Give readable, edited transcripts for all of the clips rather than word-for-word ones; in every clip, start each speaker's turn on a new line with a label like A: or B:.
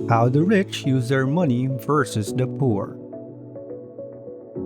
A: How the rich use their money versus the poor.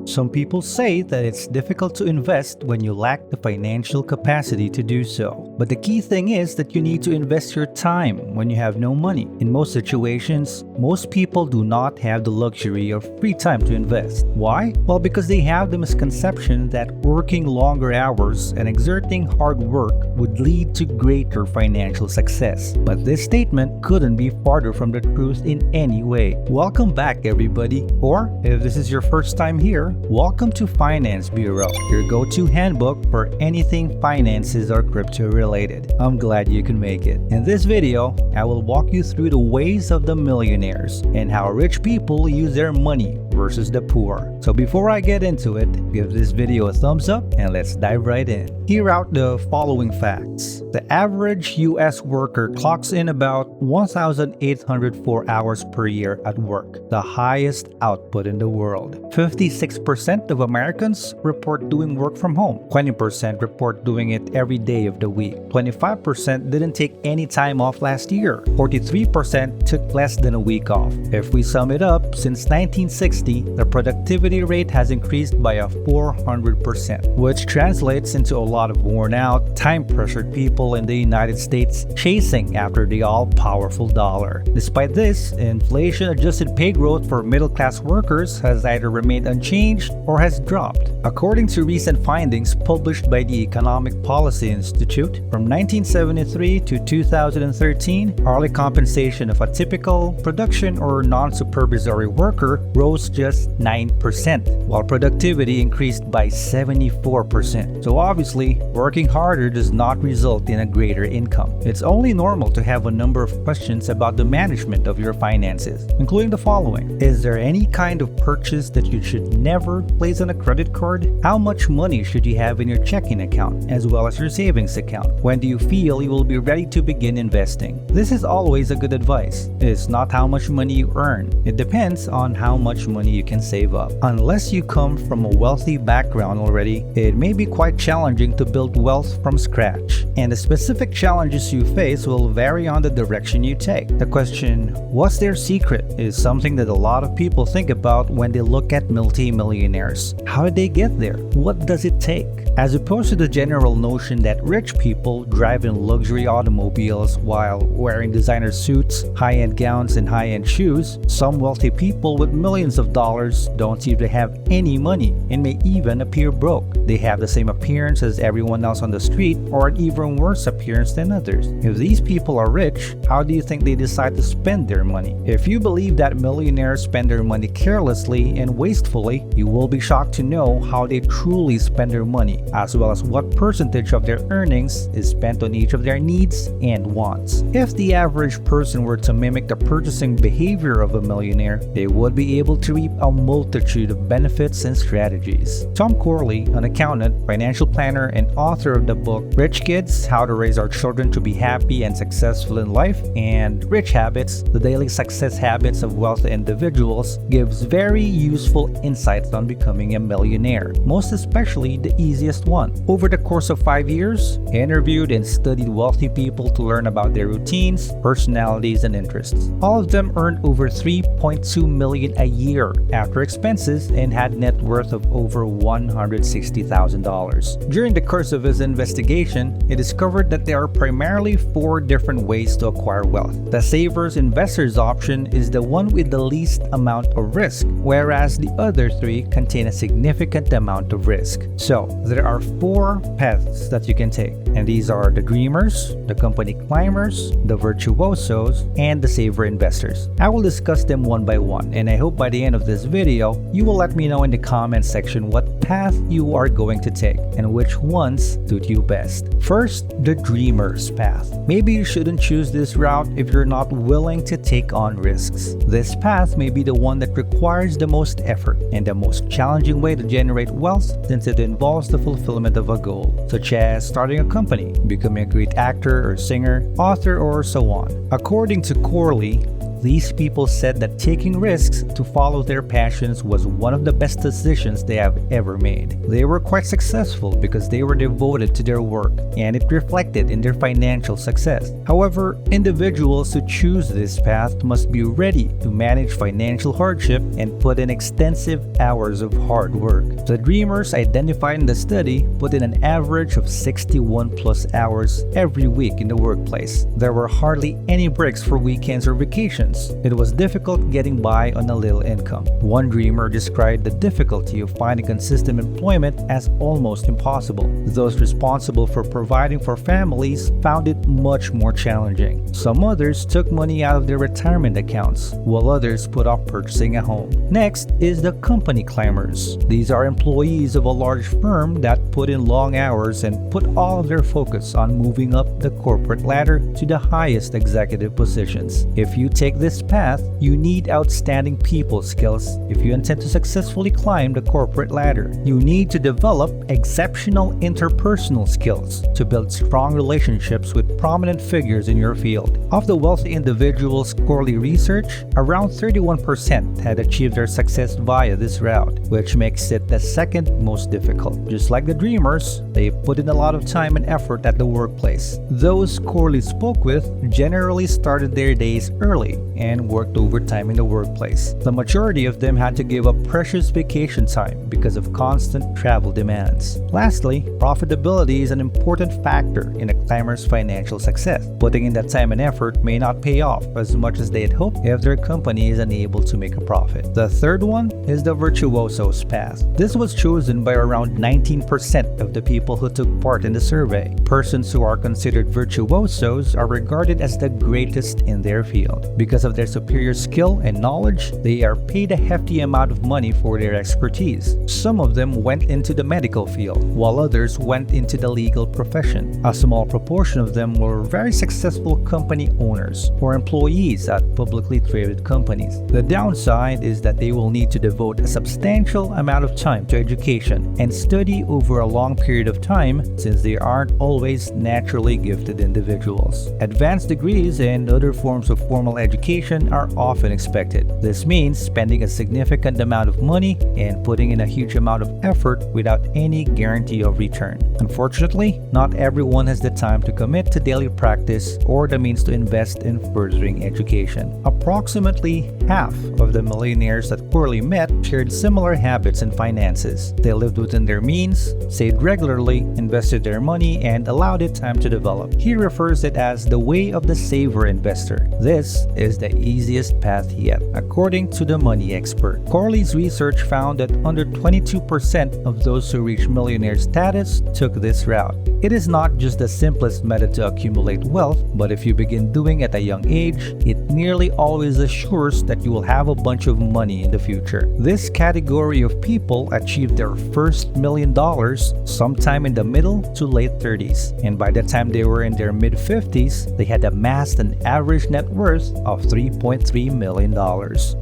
A: Some people say that it's difficult to invest when you lack the financial capacity to do so. But the key thing is that you need to invest your time when you have no money. In most situations, most people do not have the luxury of free time to invest. Why? Well, because they have the misconception that working longer hours and exerting hard work would lead to greater financial success. But this statement couldn't be farther from the truth in any way. Welcome back, everybody. Or, if this is your first time here, welcome to Finance Bureau, your go-to handbook for anything finances or crypto related. I'm glad you can make it. In this video, I will walk you through the ways of the millionaires and how rich people use their money versus the poor. So before I get into it, give this video a thumbs up and let's dive right in. Here out the following facts. The average US worker clocks in about 1,804 hours per year at work, the highest output in the world. 56% of Americans report doing work from home. 20% report doing it every day of the week. 25% didn't take any time off last year. 43% took less than a week off. If we sum it up, since 1960, the productivity rate has increased by a 400%, which translates into a lot of worn out, time-pressured people in the United States chasing after the all-powerful dollar. Despite this, inflation-adjusted pay growth for middle-class workers has either remained unchanged or has dropped. According to recent findings published by the Economic Policy Institute, from 1973 to 2013, hourly compensation of a typical production or non-supervisory worker rose just 9%, while productivity increased by 74%. So obviously, working harder does not result in a greater income. It's only normal to have a number of questions about the management of your finances, including the following. Is there any kind of purchase that you should never place on a credit card? How much money should you have in your checking account, as well as your savings account? When do you feel you will be ready to begin investing? This is always a good advice. It's not how much money you earn. It depends on how much money you can save up. Unless you come from a wealthy background already, it may be quite challenging to build wealth from scratch, and the specific challenges you face will vary on the direction you take. The question, what's their secret, is something that a lot of people think about when they look at multi-millionaires. How did they get there? What does it take? As opposed to the general notion that rich people drive in luxury automobiles while wearing designer suits, high-end gowns, and high-end shoes, some wealthy people with millions of dollars don't seem to have any money and may even appear broke. They have the same appearance as everyone else on the street, or an even worse appearance than others. If these people are rich, how do you think they decide to spend their money? If you believe that millionaires spend their money carelessly and wastefully, you will be shocked to know how they truly spend their money, as well as what percentage of their earnings is spent on each of their needs and wants. If the average person were to mimic the purchasing behavior of a millionaire, they would be able to reap a multitude of benefits and strategies. Tom Corley, an accountant, financial planner, and author of the book Rich Kids: How to Raise Our Children to Be Happy and Successful in Life, and Rich Habits: The Daily Success Habits of Wealthy Individuals, gives very useful insights on becoming a millionaire, most especially the easiest one. Over the course of 5 years, he interviewed and studied wealthy people to learn about their routines, personalities, and interests. All of them earned over $3.2 million a year after expenses and had net worth of over $160,000. During the course of his investigation, he discovered that there are primarily 4 different ways to acquire wealth. The Savers Investors option is the one with the least amount of risk, whereas the other 3 contain a significant amount of risk. So, there are 4 paths that you can take, and these are the Dreamers, the Company Climbers, the Virtuosos, and the Saver Investors. I will discuss them one by one, and I hope by the end of this video, you will let me know in the comment section what path you are going to take and which ones suit you best. First, the Dreamers path. Maybe you shouldn't choose this route if you're not willing to take on risks. This path may be the one that requires the most effort and the most challenging way to generate wealth, since it involves the fulfillment of a goal, such as starting a company, becoming a great actor or singer, author, or so on. According to Corley, These people said that taking risks to follow their passions was one of the best decisions they have ever made. They were quite successful because they were devoted to their work, and it reflected in their financial success. However, individuals who choose this path must be ready to manage financial hardship and put in extensive hours of hard work. The dreamers identified in the study put in an average of 61 plus hours every week in the workplace. There were hardly any breaks for weekends or vacations. It was difficult getting by on a little income. One dreamer described the difficulty of finding consistent employment as almost impossible. Those responsible for providing for families found it much more challenging. Some others took money out of their retirement accounts, while others put off purchasing a home. Next is the company climbers. These are employees of a large firm that put in long hours and put all of their focus on moving up the corporate ladder to the highest executive positions. If you take this path, you need outstanding people skills. If you intend to successfully climb the corporate ladder, you need to develop exceptional interpersonal skills to build strong relationships with prominent figures in your field. Of the wealthy individuals' quarterly research, around 31% had achieved their success via this route, which makes it the second most difficult. Just like the dreamers, they put in a lot of time and effort at the workplace. Those Corley spoke with generally started their days early and worked overtime in the workplace. The majority of them had to give up precious vacation time because of constant travel demands. Lastly, profitability is an important factor in a climber's financial success. Putting in that time and effort may not pay off as much as they had hoped if their company is unable to make a profit. The third one is the virtuoso's path. This was chosen by around 19% of the people who took part in the survey. Persons who are considered virtuosos are regarded as the greatest in their field. Because of their superior skill and knowledge, they are paid a hefty amount of money for their expertise. Some of them went into the medical field, while others went into the legal profession. A small proportion of them were very successful company owners or employees at publicly traded companies. The downside is that they will need to devote a substantial amount of time to education and study over a long period of time since they aren't always naturally gifted individuals. Advanced degrees and other forms of formal education are often expected. This means spending a significant amount of money and putting in a huge amount of effort without any guarantee of return. Unfortunately, not everyone has the time to commit to daily practice or the means to invest in furthering education. Approximately half of the millionaires that Corley met shared similar habits in finances. They lived within their means, saved regularly, invested their money, and allowed it time to develop. He refers it as the way of the saver investor. This is the easiest path yet, according to the money expert. Corley's research found that under 22% of those who reach millionaire status took this route. It is not just the simplest method to accumulate wealth, but if you begin doing it at a young age, it nearly always assures that you will have a bunch of money in the future. This category of people achieved their first $1 million sometime in the middle to late 30s, and by the time they were in their mid-50s, they had amassed an average net worth of $3.3 million.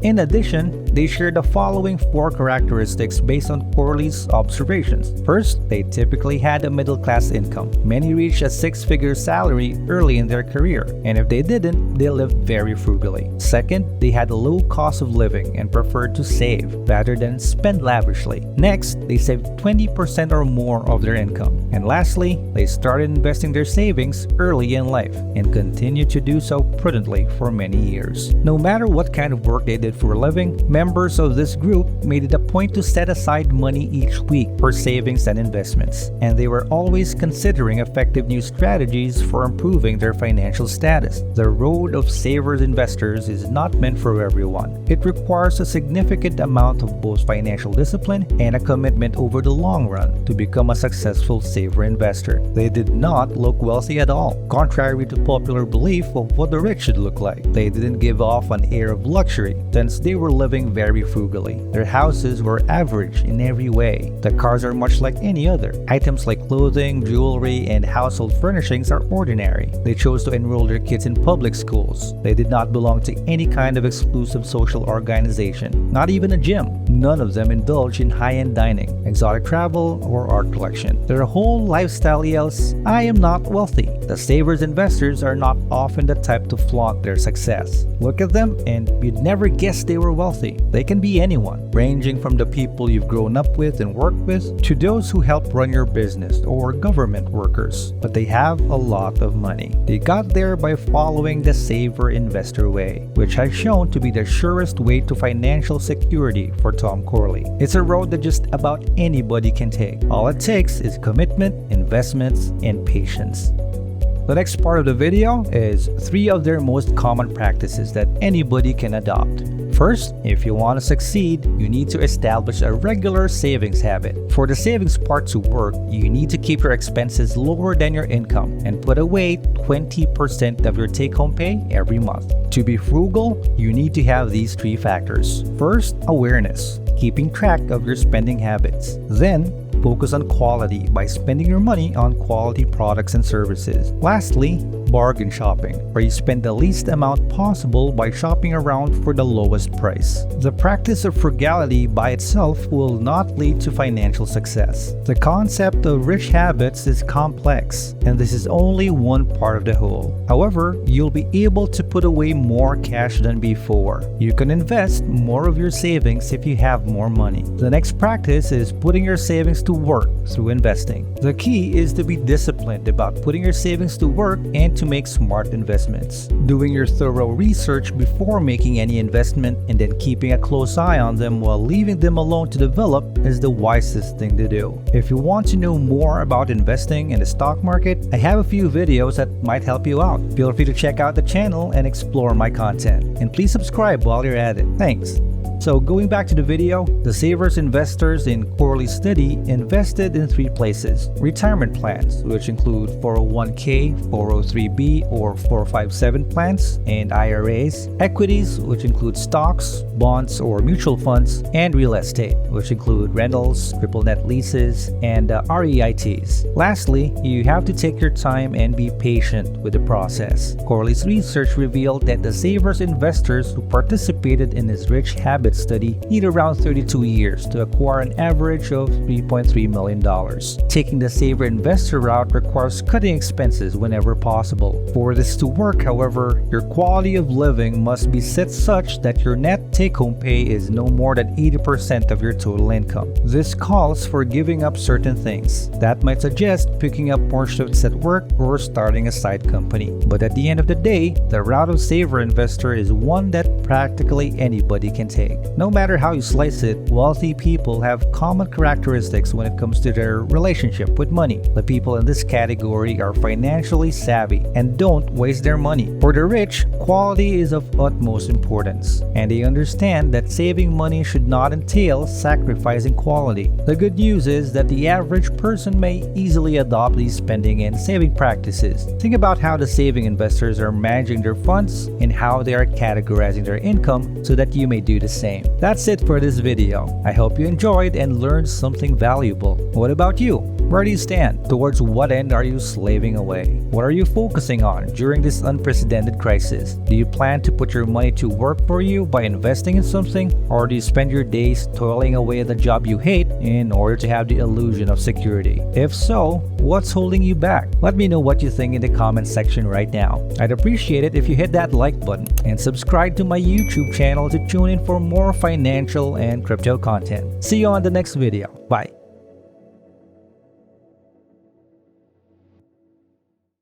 A: In addition, they shared the following 4 characteristics based on Corley's observations. First, they typically had a middle-class income. Many reached a 6-figure salary early in their career, and if they didn't, they lived very frugally. Second, they had a low cost of living and preferred to save rather than spend lavishly. Next, they saved 20% or more of their income. And lastly, they started investing their savings early in life and continued to do so prudently for many years. No matter what kind of work they did for a living, members of this group made it a point to set aside money each week for savings and investments, and they were always considering effective new strategies for improving their financial status. The road of savers investors is not meant for everyone. It requires a significant amount of both financial discipline and a commitment over the long run to become a successful saver investor. They did not look wealthy at all, contrary to popular belief of what the rich should look like. They didn't give off an air of luxury since they were living very frugally. Their houses were average in every way. The cars are much like any other. Items like clothing, jewelry, and household furnishings are ordinary. They chose to enroll their kids in public schools. They did not belong to any kind of exclusive social organization, not even a gym. None of them indulged in high-end dining, exotic travel, or or art collection. Their whole lifestyle yells, "I am not wealthy." The savers investors are not often the type to flaunt their success. Look at them and you'd never guess they were wealthy. They can be anyone, ranging from the people you've grown up with and worked with to those who help run your business or government workers. But they have a lot of money. They got there by following the saver investor way, which has shown to be the surest way to financial security for Tom Corley. It's a road that just about anybody can take. All it takes is commitment, investments, and patience. The next part of the video is 3 of their most common practices that anybody can adopt. First, if you want to succeed, you need to establish a regular savings habit. For the savings part to work, you need to keep your expenses lower than your income and put away 20% of your take-home pay every month. To be frugal, you need to have these 3 factors. First, awareness, keeping track of your spending habits. Then, focus on quality by spending your money on quality products and services. Lastly, bargain shopping, where you spend the least amount possible by shopping around for the lowest price. The practice of frugality by itself will not lead to financial success. The concept of rich habits is complex, and this is only one part of the whole. However, you'll be able to put away more cash than before. You can invest more of your savings if you have more money. The next practice is putting your savings to work through investing. The key is to be disciplined about putting your savings to work and to make smart investments. Doing your thorough research before making any investment and then keeping a close eye on them while leaving them alone to develop is the wisest thing to do. If you want to know more about investing in the stock market, I have a few videos that might help you out. Feel free to check out the channel and explore my content. And please subscribe while you're at it. Thanks. So going back to the video, the savers investors in Corley's study invested in 3 places. Retirement plans, which include 401k, 403b or 457 plans, and IRAs. Equities, which include stocks, bonds or mutual funds, and real estate, which include rentals, triple net leases, and REITs. Lastly, you have to take your time and be patient with the process. Corley's research revealed that the savers investors who participated in his rich habit study need around 32 years to acquire an average of $3.3 million. Taking the saver investor route requires cutting expenses whenever possible. For this to work, however, your quality of living must be set such that your net take-home pay is no more than 80% of your total income. This calls for giving up certain things. That might suggest picking up more shifts at work or starting a side company. But at the end of the day, the route of saver investor is one that practically anybody can take. No matter how you slice it, wealthy people have common characteristics when it comes to their relationship with money. The people in this category are financially savvy and don't waste their money. For the rich, quality is of utmost importance, and they understand that saving money should not entail sacrificing quality. The good news is that the average person may easily adopt these spending and saving practices. Think about how the saving investors are managing their funds and how they are categorizing their income so that you may do the same. That's it for this video. I hope you enjoyed and learned something valuable. What about you? Where do you stand? Towards what end are you slaving away? What are you focusing on during this unprecedented crisis? Do you plan to put your money to work for you by investing in something? Or do you spend your days toiling away at the job you hate in order to have the illusion of security? If so, what's holding you back? Let me know what you think in the comment section right now. I'd appreciate it if you hit that like button and subscribe to my YouTube channel to tune in for more financial and crypto content. See you on the next video. Bye.